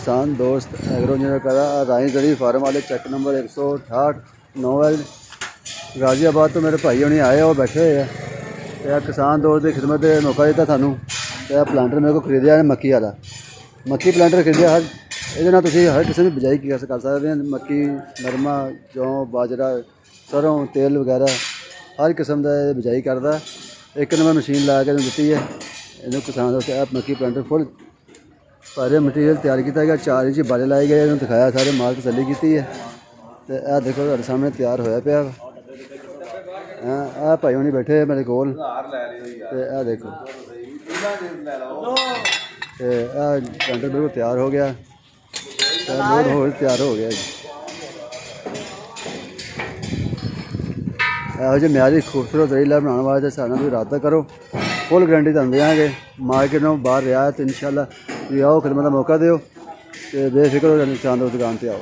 किसान दोस्त एग्रो करा राई गली फार्म वाले चेक नंबर 168 9 गाजियाबाद तो मेरे भाई होनी आए वो बैठे हुए हैं। किसान दोस्त की खिदमत मौका दिता थानू। प्लांटर मेरे को खरीदया मक्की वाला, मक्की प्लांटर खरीदया। ये हर किस्म की बिजाई कर सकते हैं। मक्की, नरमा, जौ, बाजरा, सरों, तेल वगैरह हर किस्म का बिजाई करता। एक नंबर मशीन ला के दी है इन्होंने किसान दोस्त। मक्की प्लांटर फुल सारे मटीरियल तैयार किया गया, 4 इंच बाले लाए गए, इन्होंने दिखाया, सारे माल तसली की है। तो यह देखो तुम्हारे सामने तैयार होया पिया। आ भाई होनी बैठे मेरे कोल, यह देखो प्लांटर बिल्कुल तैयार हो गया, लोड हो तैयार हो गया जी। ਇਹੋ ਜਿਹੇ ਮਿਆਰੀ ਖੂਬਸੂਰਤ ਜ਼ਰੀਲਾ ਬਣਾਉਣ ਵਾਲੇ ਦੇ ਸਾਡੇ ਨਾਲ ਤੁਸੀਂ ਰਾਬਤਾ ਕਰੋ। ਫੁੱਲ ਗਰੰਟੀ ਤੁਹਾਨੂੰ ਦੇਵਾਂਗੇ। ਮਾਰਕੀਟ ਨੂੰ ਬਾਹਰ ਰਿਹਾ ਤੇ ਇਨਸ਼ਾਅੱਲਾ ਤੁਸੀਂ ਆਓ, ਖਿਦਮਤ ਦਾ ਮੌਕਾ ਦਿਓ ਤੇ ਬੇਫਿਕਰ ਹੋ ਜਾਓ, ਚਾਂਦ ਦੁਕਾਨ ਤੇ ਆਓ।